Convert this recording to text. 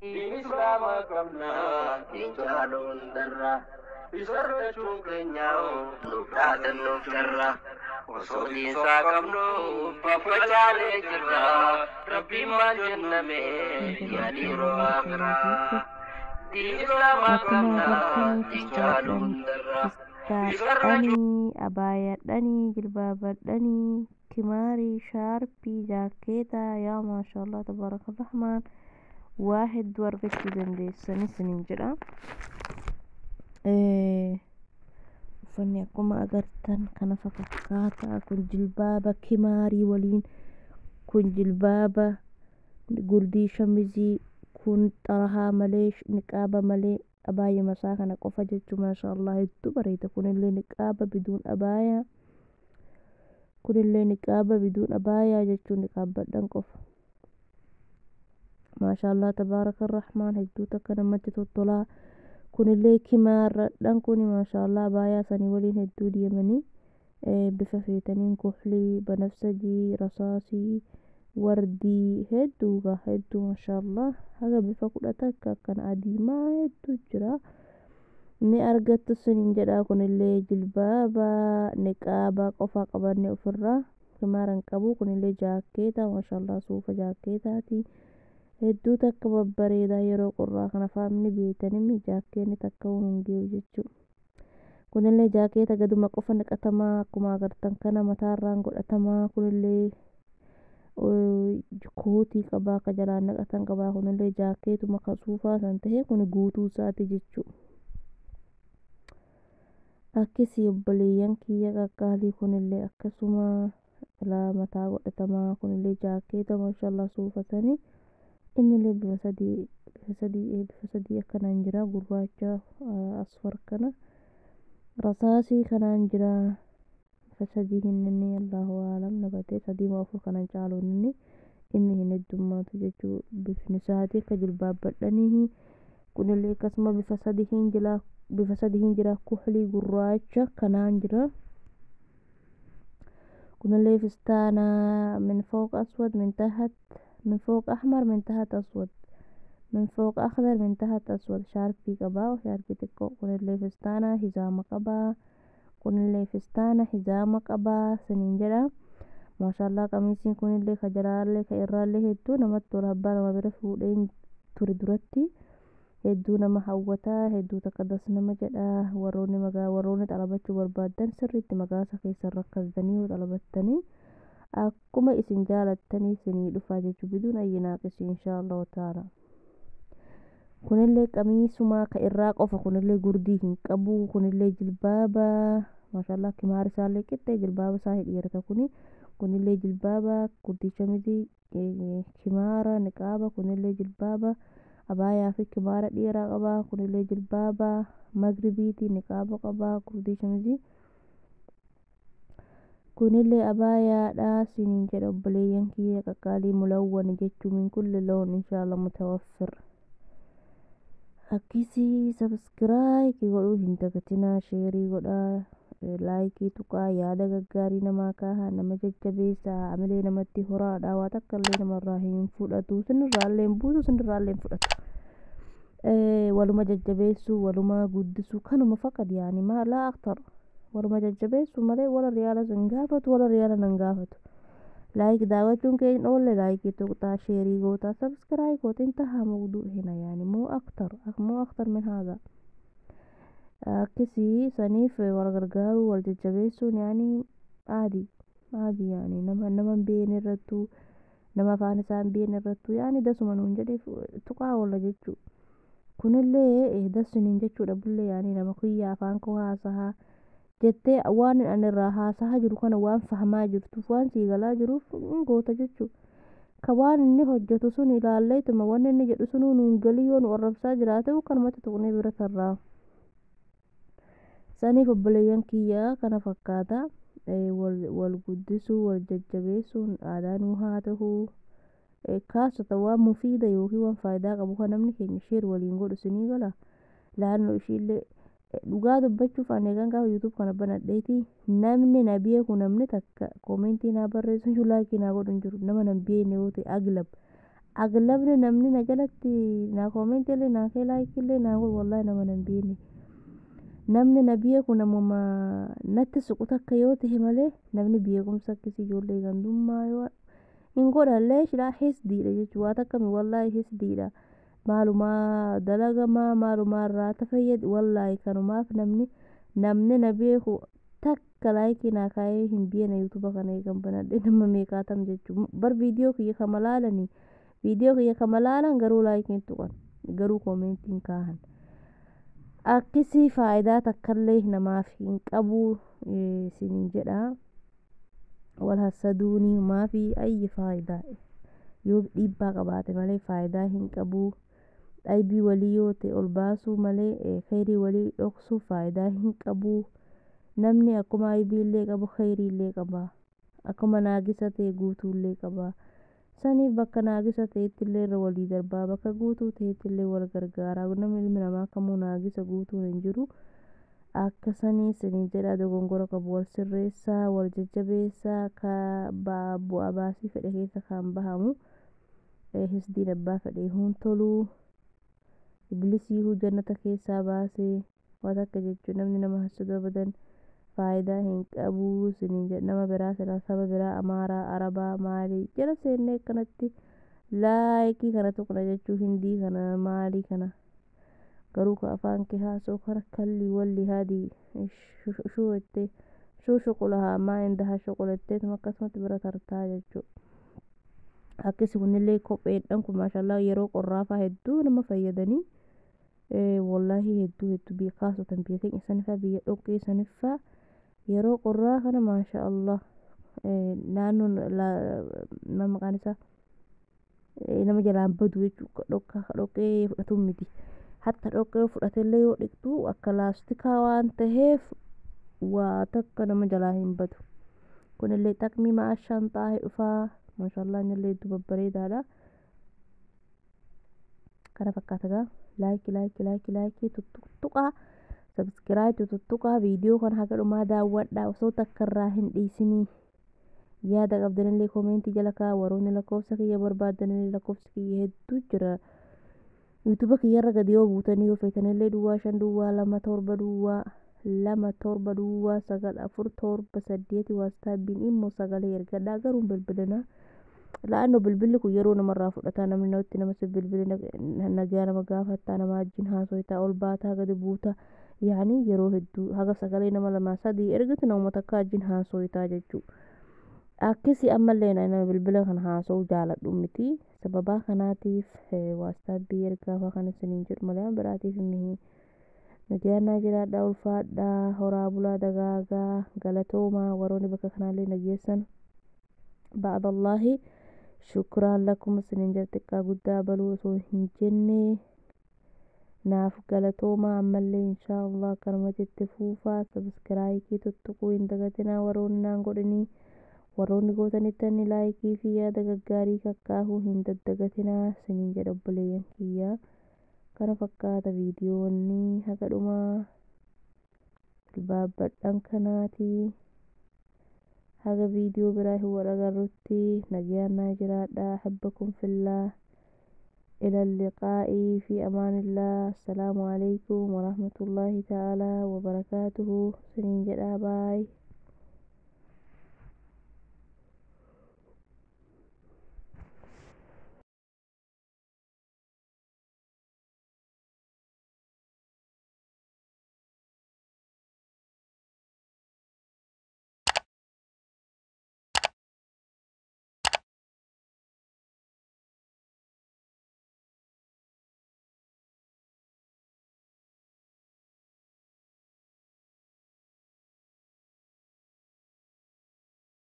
دين إسلام كمنا إنجالون درا بسرة شوكنياو نبراد النفجرة وصولي ساكمنو ففجالي جرا ربي ما جنمي يا ديرو آخرا دين إسلام Akkuma كمنا agartanii إنجالون درا بسرة fistaadhanii, abaayaadhanii, jilbaabadhanii, kimaarii, shaarpii, jaakeetaa, yaa maashaallah tabaaraka rahmaan waa hedduu argachuu dandeessanii isiniin jedha. Uffanni akkuma agartan kana fakkaata. Kun jilbaaba kimaarii waliin, kun jilbaaba gurdii shamizii, kun xarahaa malee, niqaaba malee, abaayya masaa kana qofa jechuu maashaallah hedduu bareeda. Kunillee niqaaba biduun abaayaa, kunillee niqaaba biduun abaayaa jechuun niqaabbadhan qofa. maashaallah tabaaraka rahmaan hedduu takka namatti tottolaa. Kunillee kimaaradhan kuni maashaallah abaayaa sanii waliin hedduu deemanii bifa feetaniin kuhlii, banafsajii, rasaasii, wardii hedduuga hedduu maashaallah haga bifa 10 akkan adiimaa hedduu jira. Ni argattu siniin jedha. Kunillee jilbaaba niqaaba qofa qabanne ofirraa kimaaran qabu. Kunillee jaakeeta maashaallah suufa jaakeetaati. Hedduu takka babbareeda. Yeroo qorraa kana faamni beeytanii jaakeenni takka hin geeyu jechuudha. Kunillee jaakeeta gaduma qofa naqatamaa akkuma agartan kana mataarraan godhatamaa. Kunillee kootii qabaa ka jalaan naqatan qabaa. Kunillee jaakeetuma ka suufaa san ta'e kun guutuu isaati jechuudha. Akkasii obboleeyyan kiyya qaqqaalii kunillee akkasuma mataa godhatamaa. Kunillee jaakeeta maashaallah suufatanii innillee bifa sadii akkanaan jira. Gurraacha asfar kana rasaasii kanaan jira. Bifa sadii hinninni allahu aalam nabatee sadii moo afur kanan caalu inni hin heddummaatu jechuu bifni isaati akka jilbaabbadhanii. Kunillee akkasuma bifa sadii hin jira. Kuhlii gurraacha kanaan jira. kunillee fistaana min fooq aswad min tahat من فوق أحمر من تحت أسود من فوق أخضر من تحت أسود. شاربي قبا وشاربي تكو. كون اللي فستانا حزام قبا كون اللي فستانا حزام قبا سننجرا ما شاء الله. قميصين كون اللي خجرار اللي خيرار اللي هدو نمت الهبان ما برفولين تردرتي هدو نما حوتا هدو تقدس نما جدا وروني طلبتشو بربادن سريت مقاسا كيسر ركزدني وطلبتني akkuma isin jaalattanii isinii dhufaa jechuu biduun ayyinaaqis inshaallahu taala. Kunillee qamiisumaa ka irraa qofa. Kunillee gurdii hin qabu. Kunillee jilbaaba maashaallah kimaar isaallee qixxee jilbaaba isaa hidhiirata. kunillee jilbaaba gurdii shamizii kimaara niqaaba. Kunillee jilbaaba abaayaa fi kimaara dhiiraa qaba. Kunillee jilbaaba magribiiti niqaaba qaba gurdii shamizii. kunillee abaayaadha siniin jedha obboleeyyan kiyya qaqqaalii mulawwan jechuu min kulli loon inshaallah mutawaffir. akkisii sabskiraayib godhuu hin dagatinaa. sheerii godhaa, laayikii tuqaa, yaada gaggaarii namaa kaahaa, nama jajjabeessaa, amilee namatti horaadha. waa takkallee namarraa hin fudhatu. sinirraallee hin buusu, sinirraallee hin fudhatu. waluma jajjabeessuu, waluma guddisuu kanuma faqad yaani maa laa aktar. waluma jajjabeessu malee wala riyaala sin gaafatu wala riyaala nan gaafatu. laayik daawwachuun keenya oolle laayikii tuqxaa, sheerii gootaa, sabskiraayib gootiin tahaa mawduu hina yaani moo aktar min haadha. akkisii saniif wal gargaaruu wal jajjabeessuun yaani aadii yaani nama hin beekne irrattuu nama afaan isaa hin beekne irrattuu yaani dasuma nuun jedheef tuqaa oolla jechuu. kunillee dasuniin jechuudha bullee yaani nama kiyya afaan koo haasahaa jettee waan ani irraa haasahaa jiru kana waan fahamaa jirtuuf waan sii galaa jiruuf goota jechuu. ka waan inni hojjetu sun ilaalleetuma wanni inni jedhu sunuu nuun galii yoo nu arrabsaa jiraate kanumatti tuqnee bira tarraa. saniif obboleeyyan kiyyaa kana fakkaata. wal guddisuu wal jajjabeessuun aadaa nuu haa ta'uu. kaasota waan mufiida yookiin waan faayidaa qabu kan namni keenya sheer waliin godhu sinii gala. laannoo ishiillee dhugaa dubbachuuf ani eegan gaafa yuutuub kana banadheeti namni na beeku namni takka koomentii naa barreessu laayikii naa godhu hin jiru. nama nan beekne yoo ta'e aglab أغلبنا نمني نجلتي نا كومنت اللي نا كي لايك اللي نا والله نما نبيني namni na beeku namuma natti siqu takka yoo tahe malee namni beekumsa akkasii ijoollee gandummaa yoo hin godhallee shilaa hisdiidha jechuu waa takkami wallaahi hisdiidha maalumaa dalagamaa maalumaa irraa fayyad wallaahi kanumaaf namni na beeku takka laayikii naa kaayee hin beena yuutuba kana eegan banadhe nama meeqaatam jechuu bar viidiyoo kiyya kama laalanii viidiyoo kiyya kama laalan garuu laayikiin tuqan garuu koomentiin kaahan akkisii faayidaa takkallee namaaf hin qabu isiniin jedha wal hasaduunii maafi ayyi faayidaa yoo dhiibbaa qabaate malee faayidaa hin qabu dhaybii walii yoo ta'e ol baasuu malee khayrii walii dhoksuu faayidaa hin qabu namni akkuma aybiillee qabu khayriillee qaba akkuma naagisa ta'e guutuullee qaba saniif bakka naagisa ta'ettillee irra walii darbaa bakka guutuu ta'ettillee wal gargaaraa namni ilmi namaa kamuu naagisa guutuun hin jiru akka sanii isiniin jedha dogongora qabu wal sirreessaa wal jajjabeessaa ka bu'aa baasii fedhe keessa kan bahamu hisdiin abbaa fedhe hun toluu iblisiihuu jannata keessaa baasee waan akka jechuun namni nama hasadu abadan faayidaa hin qabu isiniin jedha nama biraa sila saba biraa amaaraa arabaa maalii jala seennee akkanatti laayikii kana tuqna jechuu hindii kana maalii kana garuu ka afaan kee haasoo kana kallii walli hadii shuu jettee shuu shuqulahaa maa indahaa shuqulatteetuma akkasumatti bira tartaa jechuu akkasi kunillee kopheedhan kun maashaallah yeroo qorraafaa hedduu nama fayyadanii wallaahi hedduu beekaasotan biyya keenya sanifaa biyya dhoqqee sanifaa yeroo qorraa kana maashaallah naannoon maqaan isaa nama jalaan badu jechuu dhoqqee fudhatuun miti hatta dhoqqee fudhatellee yoo dhiqxu akka laastikaa waan taheef waa takka nama jalaa hin badu kunillee xaqmii maashaan xaa'ee dhufaa maashaallah innillee hedduu babbareedaadha kana fakkaatagaa laayikii tuttuqaa sabskiraayib tuttuqaa viidiyoo kan haga dhumaa daawwadhaa osoo takka irraa hin dhiisinii yaada qabdanillee koomentii jala kaa waroonni lakkoofsa kiyya barbaadanillee lakkoofsi kiyya hedduu jira yuutuba kiyyarra gadi yoo buutanii yoo feetanillee duwwaa 5 duwwaa 2 7 duwwaa 2 7 duwwaa 9 4 7 8 waastaabbiin immoo 9 ergadhaa garuun bilbilinaa la'aannoo bilbilli kun yeroo namarraa fudhataa namni namatti nama si bilbili nagaa nama gaafattaa nama wajjin haasoyitaa ol baataa gadi buutaa yaani yeroo hedduu haga sagalee nama 2-3 ergitu nama takka wajjin haasoyitaa jechuu akkisi ammallee nama bilbila kan haasoo jaaladhu miti sababaa kanaatiif waastaabbii ergaafaa kan isiniin jedhu malee biraatiif mihi nagiyaannaa jiraadhaa ulfaadhaa horaa bulaa dagaagaa galatoomaa waroonni bakka kanaallee nageessan ba'adallahi shukraan lakum isiniin jedha xiqqaa guddaa baluu osoo hin jennee naaf galatoomaa ammallee inshaallah akkanumatti itti fuufaa sabskiraayikii tuttuquu hin dagatinaa waroonni naan godhanii waroonni gootanittani laayikii fi yaada gaggaarii kakkaahuu hin daddagatinaa isiniin jedha obboleeyyan kiyyaa kana fakkaata viidiyoonni haga dhumaa bilbaabbadhan kanaatii haga viidiyoo biraa hin waragarrutti nagiyaannaa jiraadhaa habbakum fillaa إلى اللقاء في أمان الله السلام عليكم ورحمة الله تعالى وبركاته سنين جدا باي